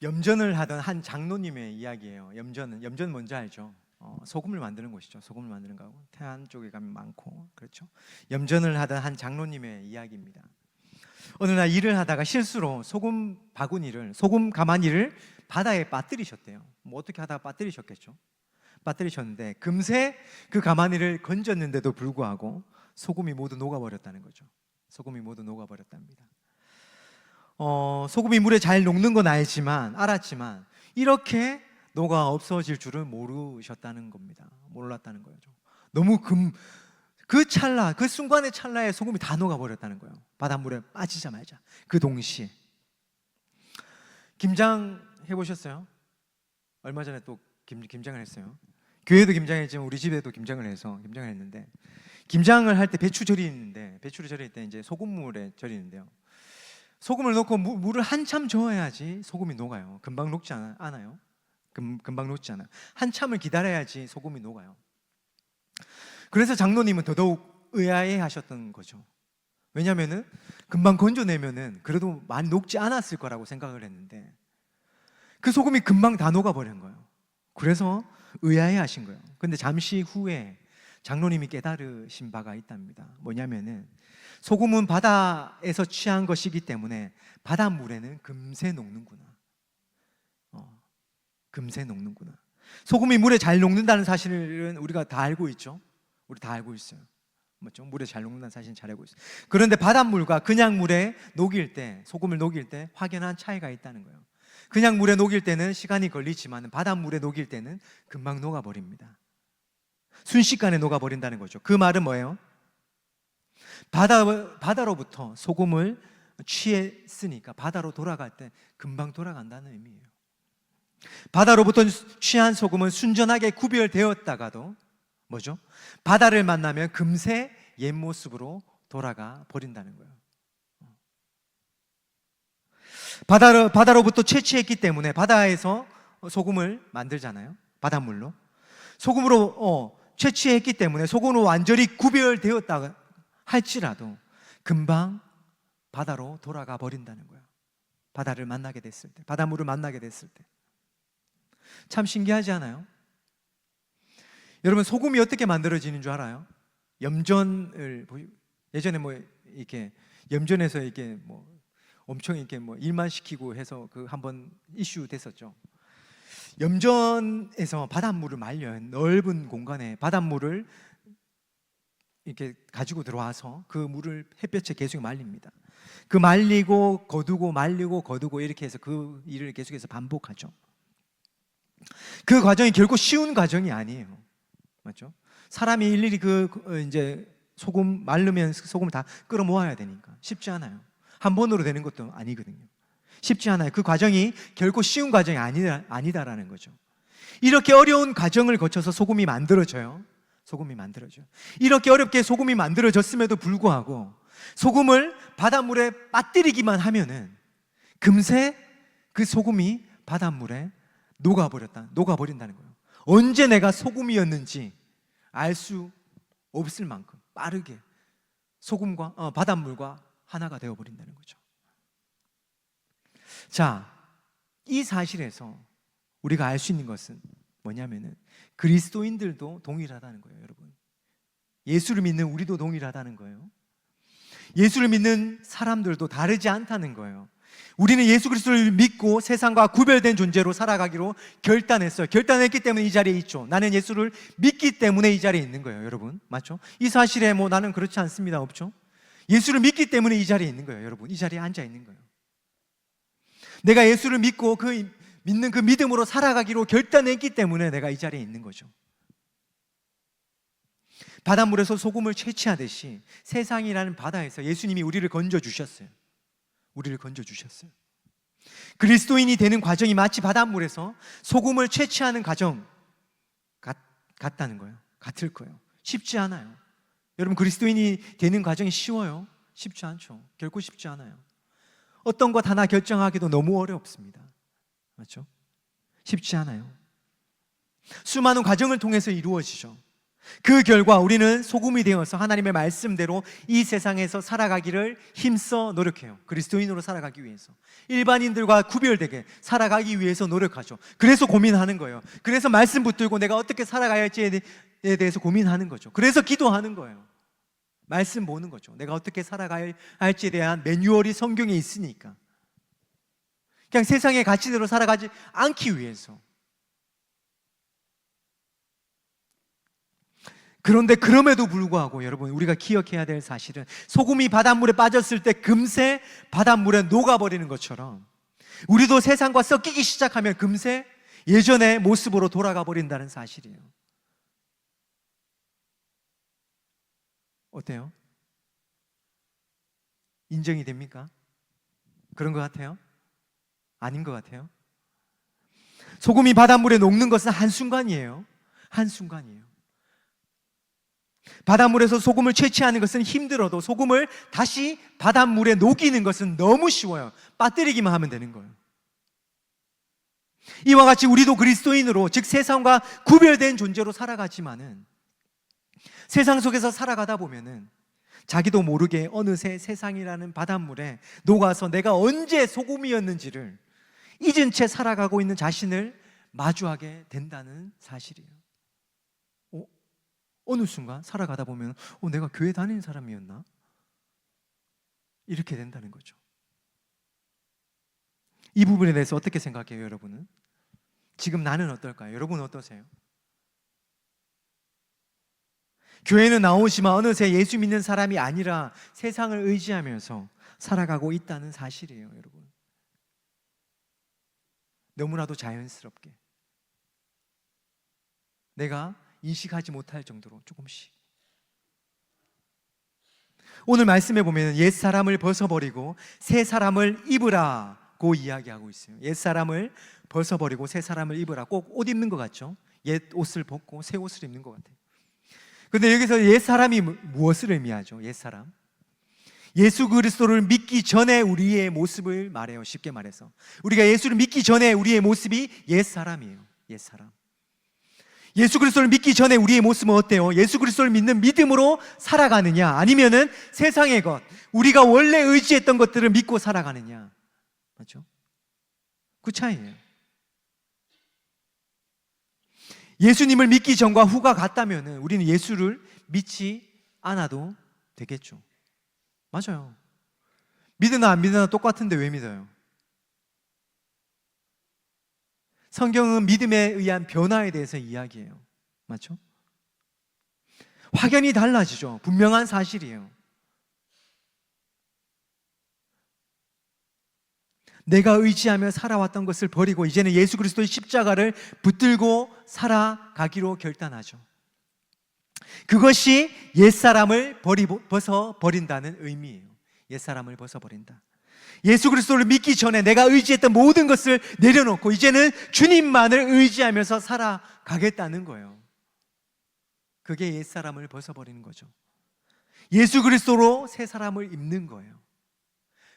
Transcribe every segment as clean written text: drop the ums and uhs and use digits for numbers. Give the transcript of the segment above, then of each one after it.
염전을 하던 한 장로님의 이야기예요. 염전 뭔지 알죠? 소금을 만드는 곳이죠. 소금을 만드는 거고 태안 쪽에 가면 많고 그렇죠. 염전을 하던 한 장로님의 이야기입니다. 어느 날 일을 하다가 실수로 소금 바구니를 소금 가마니를 바다에 빠뜨리셨대요. 뭐 어떻게 하다가 빠뜨리셨겠죠. 빠뜨리셨는데 금세 그 가마니를 건졌는데도 불구하고 소금이 모두 녹아버렸다는 거죠. 소금이 모두 녹아버렸답니다. 소금이 물에 잘 녹는 건 알았지만 이렇게 녹아 없어질 줄은 모르셨다는 겁니다. 몰랐다는 거죠. 너무 그 순간의 찰나에 소금이 다 녹아버렸다는 거예요. 바닷물에 빠지자마자 그 동시에. 김장 해보셨어요? 얼마 전에 또 김장을 했어요. 교회도 김장했지만 우리 집에도 김장을 했는데 김장을 할 때 배추 절이는데 배추를 절일 때 이제 소금물에 절이는데요. 소금을 넣고 물을 한참 저어야지 소금이 녹아요. 금방 녹지 않아요. 금방 녹지 않아요. 한참을 기다려야지 소금이 녹아요. 그래서 장로님은 더더욱 의아해 하셨던 거죠. 왜냐하면은 금방 건져내면은 그래도 많이 녹지 않았을 거라고 생각을 했는데 그 소금이 금방 다 녹아버린 거예요. 그래서 의아해 하신 거예요. 근데 잠시 후에 장로님이 깨달으신 바가 있답니다. 뭐냐면은 소금은 바다에서 취한 것이기 때문에 바닷물에는 금세 녹는구나. 금세 녹는구나. 소금이 물에 잘 녹는다는 사실은 우리가 다 알고 있죠. 우리 다 알고 있어요. 맞죠? 물에 잘 녹는다는 사실은 잘 알고 있어요. 그런데 바닷물과 그냥 물에 녹일 때, 소금을 녹일 때 확연한 차이가 있다는 거예요. 그냥 물에 녹일 때는 시간이 걸리지만 바닷물에 녹일 때는 금방 녹아버립니다. 순식간에 녹아버린다는 거죠. 그 말은 뭐예요? 바다로부터 소금을 취했으니까 바다로 돌아갈 때 금방 돌아간다는 의미예요. 바다로부터 취한 소금은 순전하게 구별되었다가도 뭐죠? 바다를 만나면 금세 옛 모습으로 돌아가 버린다는 거예요. 바다로부터 채취했기 때문에 바다에서 소금을 만들잖아요. 바닷물로 소금으로 채취했기 때문에 소금으로 완전히 구별되었다 할지라도 금방 바다로 돌아가 버린다는 거예요. 바다를 만나게 됐을 때, 바닷물을 만나게 됐을 때. 참 신기하지 않아요? 여러분, 소금이 어떻게 만들어지는 줄 알아요? 예전에 뭐 이렇게 염전에서 이렇게 뭐 엄청 이렇게 뭐 일만 시키고 해서 그 한번 이슈 됐었죠. 염전에서 바닷물을 말려요. 넓은 공간에 바닷물을 이렇게 가지고 들어와서 그 물을 햇볕에 계속 말립니다. 그 말리고 거두고 말리고 거두고 이렇게 해서 그 일을 계속해서 반복하죠. 그 과정이 결코 쉬운 과정이 아니에요. 맞죠? 사람이 일일이 이제 소금 말르면 소금을 다 끌어 모아야 되니까 쉽지 않아요. 한 번으로 되는 것도 아니거든요. 쉽지 않아요. 그 과정이 결코 쉬운 과정이 아니다라는 거죠. 이렇게 어려운 과정을 거쳐서 소금이 만들어져요. 소금이 만들어져요. 이렇게 어렵게 소금이 만들어졌음에도 불구하고 소금을 바닷물에 빠뜨리기만 하면은 금세 그 소금이 바닷물에 녹아버린다는 거예요. 언제 내가 소금이었는지 알 수 없을 만큼 빠르게 소금과 바닷물과 하나가 되어버린다는 거죠. 자, 이 사실에서 우리가 알 수 있는 것은 뭐냐면은 그리스도인들도 동일하다는 거예요, 여러분. 예수를 믿는 우리도 동일하다는 거예요. 예수를 믿는 사람들도 다르지 않다는 거예요. 우리는 예수 그리스도를 믿고 세상과 구별된 존재로 살아가기로 결단했어요. 결단했기 때문에 이 자리에 있죠. 나는 예수를 믿기 때문에 이 자리에 있는 거예요, 여러분. 맞죠? 이 사실에 뭐 나는 그렇지 않습니다, 없죠? 예수를 믿기 때문에 이 자리에 있는 거예요, 여러분. 이 자리에 앉아 있는 거예요. 내가 예수를 믿고 믿는 그 믿음으로 살아가기로 결단했기 때문에 내가 이 자리에 있는 거죠. 바닷물에서 소금을 채취하듯이 세상이라는 바다에서 예수님이 우리를 건져주셨어요. 우리를 건져주셨어요. 그리스도인이 되는 과정이 마치 바닷물에서 소금을 채취하는 과정 같다는 거예요. 같을 거예요. 쉽지 않아요. 여러분, 그리스도인이 되는 과정이 쉬워요? 쉽지 않죠. 결코 쉽지 않아요. 어떤 것 하나 결정하기도 너무 어렵습니다. 맞죠? 쉽지 않아요. 수많은 과정을 통해서 이루어지죠. 그 결과 우리는 소금이 되어서 하나님의 말씀대로 이 세상에서 살아가기를 힘써 노력해요. 그리스도인으로 살아가기 위해서, 일반인들과 구별되게 살아가기 위해서 노력하죠. 그래서 고민하는 거예요. 그래서 말씀 붙들고 내가 어떻게 살아가야 할지에 대해서 고민하는 거죠. 그래서 기도하는 거예요. 말씀 보는 거죠. 내가 어떻게 살아가야 할지에 대한 매뉴얼이 성경에 있으니까. 그냥 세상의 가치대로 살아가지 않기 위해서. 그런데 그럼에도 불구하고 여러분, 우리가 기억해야 될 사실은 소금이 바닷물에 빠졌을 때 금세 바닷물에 녹아버리는 것처럼 우리도 세상과 섞이기 시작하면 금세 예전의 모습으로 돌아가 버린다는 사실이에요. 어때요? 인정이 됩니까? 그런 것 같아요? 아닌 것 같아요? 소금이 바닷물에 녹는 것은 한순간이에요. 한순간이에요. 바닷물에서 소금을 채취하는 것은 힘들어도 소금을 다시 바닷물에 녹이는 것은 너무 쉬워요. 빠뜨리기만 하면 되는 거예요. 이와 같이 우리도 그리스도인으로, 즉 세상과 구별된 존재로 살아가지만은 세상 속에서 살아가다 보면은 자기도 모르게 어느새 세상이라는 바닷물에 녹아서 내가 언제 소금이었는지를 잊은 채 살아가고 있는 자신을 마주하게 된다는 사실이에요. 어느 순간 살아가다 보면 내가 교회 다니는 사람이었나? 이렇게 된다는 거죠. 이 부분에 대해서 어떻게 생각해요, 여러분은? 지금 나는 어떨까요? 여러분은 어떠세요? 교회는 나오지만 어느새 예수 믿는 사람이 아니라 세상을 의지하면서 살아가고 있다는 사실이에요, 여러분. 너무나도 자연스럽게 내가 인식하지 못할 정도로 조금씩. 오늘 말씀에 보면 옛사람을 벗어버리고 새 사람을 입으라고 이야기하고 있어요. 옛사람을 벗어버리고 새 사람을 입으라. 꼭 옷 입는 것 같죠? 옛 옷을 벗고 새 옷을 입는 것 같아요. 근데 여기서 옛사람이 무엇을 의미하죠? 옛사람, 예수 그리스도를 믿기 전에 우리의 모습을 말해요. 쉽게 말해서 우리가 예수를 믿기 전에 우리의 모습이 옛사람이에요. 옛사람. 예수 그리스도를 믿기 전에 우리의 모습은 어때요? 예수 그리스도를 믿는 믿음으로 살아가느냐, 아니면은 세상의 것, 우리가 원래 의지했던 것들을 믿고 살아가느냐. 맞죠? 그 차이예요. 예수님을 믿기 전과 후가 같다면은 우리는 예수를 믿지 않아도 되겠죠. 맞아요. 믿으나 안 믿으나 똑같은데 왜 믿어요? 성경은 믿음에 의한 변화에 대해서 이야기해요. 맞죠? 확연히 달라지죠. 분명한 사실이에요. 내가 의지하며 살아왔던 것을 버리고 이제는 예수 그리스도의 십자가를 붙들고 살아가기로 결단하죠. 그것이 옛사람을 벗어버린다는 의미예요. 옛사람을 벗어버린다. 예수 그리스도를 믿기 전에 내가 의지했던 모든 것을 내려놓고 이제는 주님만을 의지하면서 살아가겠다는 거예요. 그게 옛사람을 벗어버리는 거죠. 예수 그리스도로 새 사람을 입는 거예요.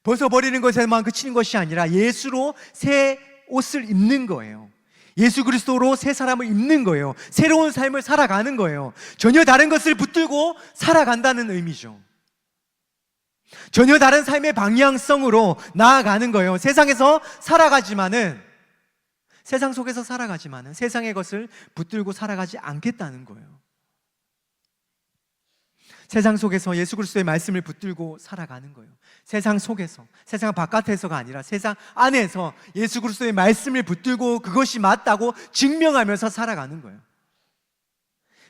벗어버리는 것에만 그치는 것이 아니라 예수로 새 옷을 입는 거예요. 예수 그리스도로 새 사람을 입는 거예요. 새로운 삶을 살아가는 거예요. 전혀 다른 것을 붙들고 살아간다는 의미죠. 전혀 다른 삶의 방향성으로 나아가는 거예요. 세상에서 살아가지만은, 세상 속에서 살아가지만은 세상의 것을 붙들고 살아가지 않겠다는 거예요. 세상 속에서 예수 그리스도의 말씀을 붙들고 살아가는 거예요. 세상 속에서, 세상 바깥에서가 아니라 세상 안에서 예수 그리스도의 말씀을 붙들고 그것이 맞다고 증명하면서 살아가는 거예요.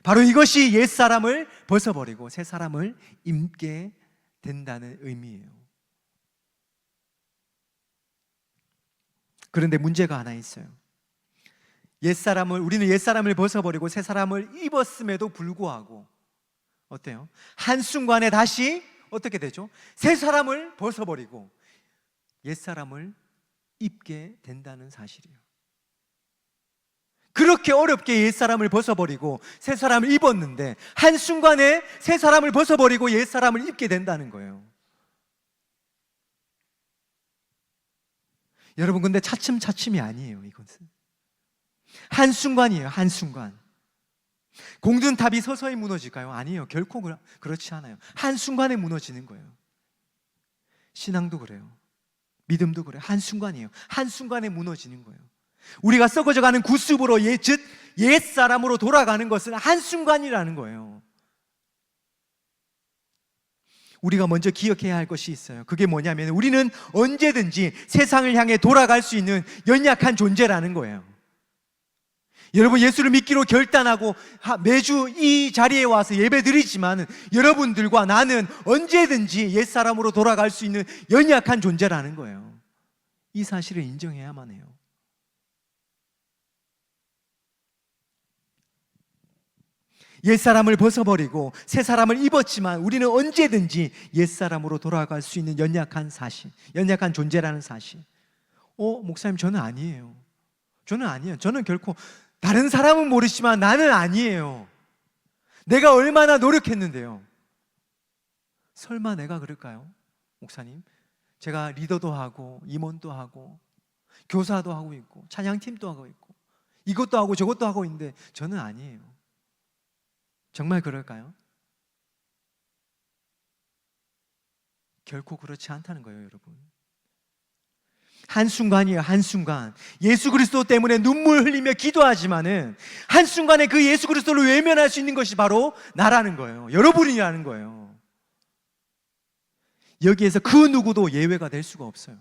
바로 이것이 옛사람을 벗어버리고 새 사람을 입게 된다는 의미예요. 그런데 문제가 하나 있어요. 우리는 옛사람을 벗어버리고 새 사람을 입었음에도 불구하고 어때요? 한순간에 다시 어떻게 되죠? 새 사람을 벗어버리고 옛사람을 입게 된다는 사실이에요. 그렇게 어렵게 옛사람을 벗어버리고 새 사람을 입었는데 한순간에 새 사람을 벗어버리고 옛사람을 입게 된다는 거예요. 여러분, 근데 차츰차츰이 아니에요. 이것은 한순간이에요. 한순간. 공든탑이 서서히 무너질까요? 아니에요. 결코 그렇지 않아요. 한순간에 무너지는 거예요. 신앙도 그래요. 믿음도 그래요. 한순간이에요. 한순간에 무너지는 거예요. 우리가 썩어져가는 구습으로 즉 옛사람으로 돌아가는 것은 한순간이라는 거예요. 우리가 먼저 기억해야 할 것이 있어요. 그게 뭐냐면 우리는 언제든지 세상을 향해 돌아갈 수 있는 연약한 존재라는 거예요. 여러분, 예수를 믿기로 결단하고 매주 이 자리에 와서 예배드리지만 여러분들과 나는 언제든지 옛사람으로 돌아갈 수 있는 연약한 존재라는 거예요. 이 사실을 인정해야만 해요. 옛사람을 벗어버리고 새사람을 입었지만 우리는 언제든지 옛사람으로 돌아갈 수 있는 연약한 사실, 연약한 존재라는 사실. 목사님, 저는 아니에요. 저는 결코, 다른 사람은 모르지만 나는 아니에요. 내가 얼마나 노력했는데요. 설마 내가 그럴까요? 목사님, 제가 리더도 하고 임원도 하고 교사도 하고 있고 찬양팀도 하고 있고 이것도 하고 저것도 하고 있는데 저는 아니에요. 정말 그럴까요? 결코 그렇지 않다는 거예요, 여러분. 한순간이에요, 한순간. 예수 그리스도 때문에 눈물 흘리며 기도하지만은 한순간에 그 예수 그리스도를 외면할 수 있는 것이 바로 나라는 거예요. 여러분이라는 거예요. 여기에서 그 누구도 예외가 될 수가 없어요.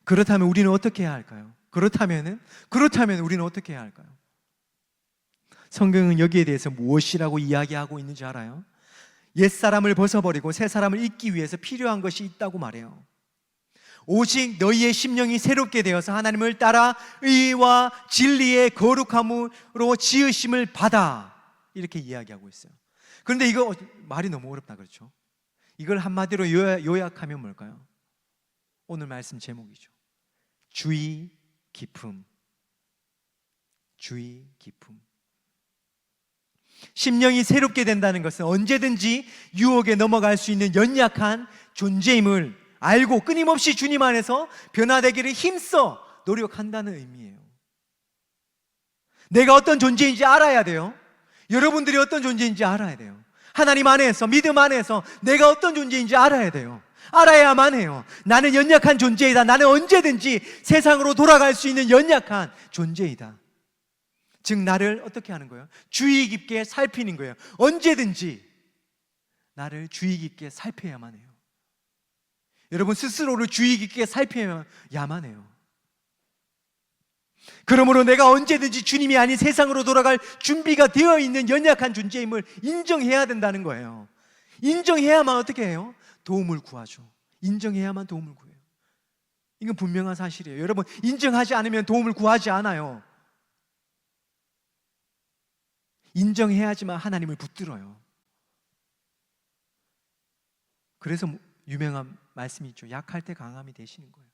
그렇다면 우리는 어떻게 해야 할까요? 그렇다면 우리는 어떻게 해야 할까요? 성경은 여기에 대해서 무엇이라고 이야기하고 있는지 알아요? 옛사람을 벗어버리고 새사람을 입기 위해서 필요한 것이 있다고 말해요. 오직 너희의 심령이 새롭게 되어서 하나님을 따라 의와 진리의 거룩함으로 지으심을 받아, 이렇게 이야기하고 있어요. 그런데 이거 말이 너무 어렵다, 그렇죠? 이걸 한마디로 요약하면 뭘까요? 오늘 말씀 제목이죠. 주의 깊음. 주의 깊음. 심령이 새롭게 된다는 것은 언제든지 유혹에 넘어갈 수 있는 연약한 존재임을 알고 끊임없이 주님 안에서 변화되기를 힘써 노력한다는 의미예요. 내가 어떤 존재인지 알아야 돼요. 여러분들이 어떤 존재인지 알아야 돼요. 하나님 안에서, 믿음 안에서 내가 어떤 존재인지 알아야 돼요. 알아야만 해요. 나는 연약한 존재이다. 나는 언제든지 세상으로 돌아갈 수 있는 연약한 존재이다. 즉 나를 어떻게 하는 거예요? 주의 깊게 살피는 거예요. 언제든지 나를 주의 깊게 살펴야만 해요. 여러분, 스스로를 주의 깊게 살펴야만 해요. 그러므로 내가 언제든지 주님이 아닌 세상으로 돌아갈 준비가 되어 있는 연약한 존재임을 인정해야 된다는 거예요. 인정해야만 어떻게 해요? 도움을 구하죠. 인정해야만 도움을 구해요. 이건 분명한 사실이에요. 여러분, 인정하지 않으면 도움을 구하지 않아요. 인정해야지만 하나님을 붙들어요. 그래서 유명한 말씀이 있죠. 약할 때 강함이 되시는 거예요.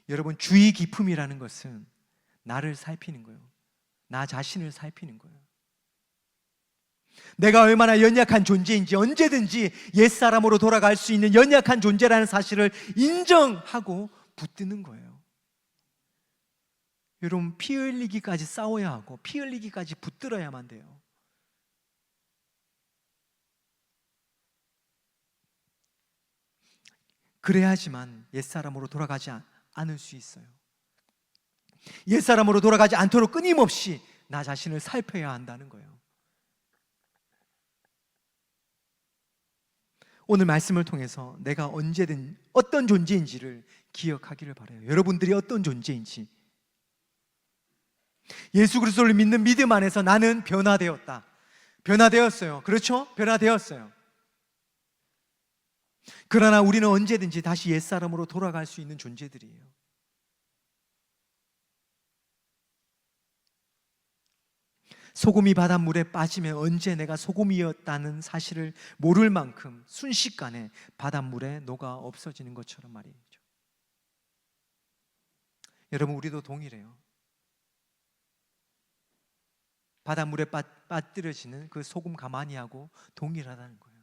여러분, 주의 깊음이라는 것은 나를 살피는 거예요. 나 자신을 살피는 거예요. 내가 얼마나 연약한 존재인지, 언제든지 옛사람으로 돌아갈 수 있는 연약한 존재라는 사실을 인정하고 붙드는 거예요. 여러분, 피 흘리기까지 싸워야 하고 피 흘리기까지 붙들어야만 돼요. 그래야지만 옛사람으로 돌아가지 않을 수 있어요. 옛사람으로 돌아가지 않도록 끊임없이 나 자신을 살펴야 한다는 거예요. 오늘 말씀을 통해서 내가 언제든 어떤 존재인지를 기억하기를 바라요. 여러분들이 어떤 존재인지. 예수 그리스도를 믿는 믿음 안에서 나는 변화되었다. 변화되었어요. 그렇죠? 변화되었어요. 그러나 우리는 언제든지 다시 옛사람으로 돌아갈 수 있는 존재들이에요. 소금이 바닷물에 빠지면 언제 내가 소금이었다는 사실을 모를 만큼 순식간에 바닷물에 녹아 없어지는 것처럼 말이죠. 여러분, 우리도 동일해요. 바닷물에 빠뜨려지는 그 소금 가마니하고 동일하다는 거예요.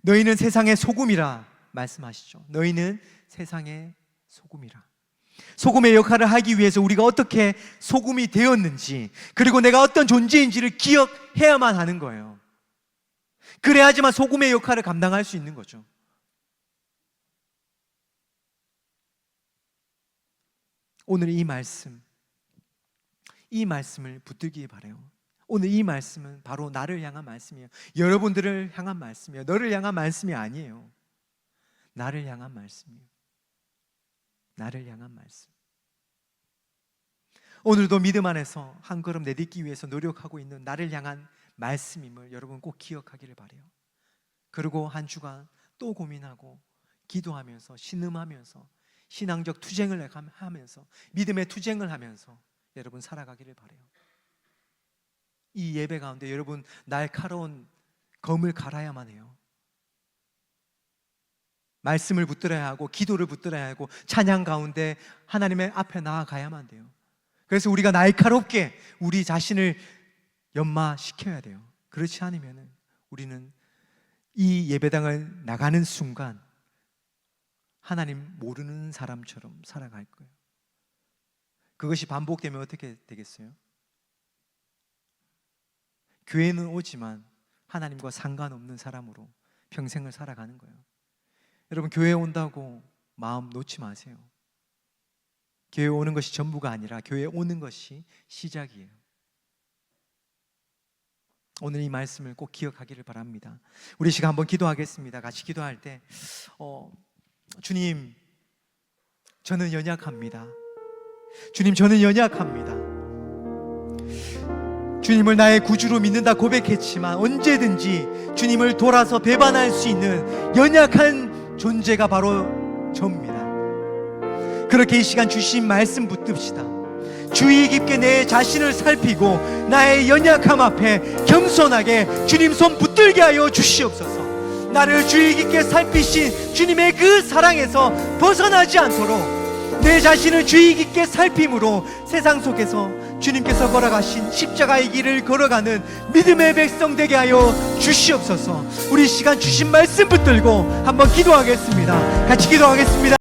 너희는 세상의 소금이라 말씀하시죠. 너희는 세상의 소금이라. 소금의 역할을 하기 위해서 우리가 어떻게 소금이 되었는지, 그리고 내가 어떤 존재인지를 기억해야만 하는 거예요. 그래야지만 소금의 역할을 감당할 수 있는 거죠. 오늘 이 말씀을 붙들기 바라요. 오늘 이 말씀은 바로 나를 향한 말씀이에요. 여러분들을 향한 말씀이에요. 너를 향한 말씀이 아니에요. 나를 향한 말씀이에요. 나를 향한 말씀. 오늘도 믿음 안에서 한 걸음 내딛기 위해서 노력하고 있는 나를 향한 말씀임을 여러분 꼭 기억하기를 바라요. 그리고 한 주간 또 고민하고 기도하면서 신음하면서 신앙적 투쟁을 하면서 믿음의 투쟁을 하면서 여러분 살아가기를 바라요. 이 예배 가운데 여러분 날카로운 검을 갈아야만 해요. 말씀을 붙들어야 하고 기도를 붙들어야 하고 찬양 가운데 하나님의 앞에 나아가야만 돼요. 그래서 우리가 날카롭게 우리 자신을 연마시켜야 돼요. 그렇지 않으면 우리는 이 예배당을 나가는 순간 하나님 모르는 사람처럼 살아갈 거예요. 그것이 반복되면 어떻게 되겠어요? 교회는 오지만 하나님과 상관없는 사람으로 평생을 살아가는 거예요. 여러분, 교회에 온다고 마음 놓지 마세요. 교회에 오는 것이 전부가 아니라 교회에 오는 것이 시작이에요. 오늘 이 말씀을 꼭 기억하기를 바랍니다. 우리 시간 한번 기도하겠습니다. 같이 기도할 때 주님, 저는 연약합니다. 주님, 저는 연약합니다. 주님을 나의 구주로 믿는다 고백했지만 언제든지 주님을 돌아서 배반할 수 있는 연약한 존재가 바로 저입니다. 그렇게 이 시간 주신 말씀 붙듭시다. 주의 깊게 내 자신을 살피고 나의 연약함 앞에 겸손하게 주님 손 붙들게 하여 주시옵소서. 나를 주의 깊게 살피신 주님의 그 사랑에서 벗어나지 않도록 내 자신을 주의 깊게 살핌으로 세상 속에서 주님께서 걸어가신 십자가의 길을 걸어가는 믿음의 백성 되게 하여 주시옵소서. 우리 시간 주신 말씀 붙들고 한번 기도하겠습니다. 같이 기도하겠습니다.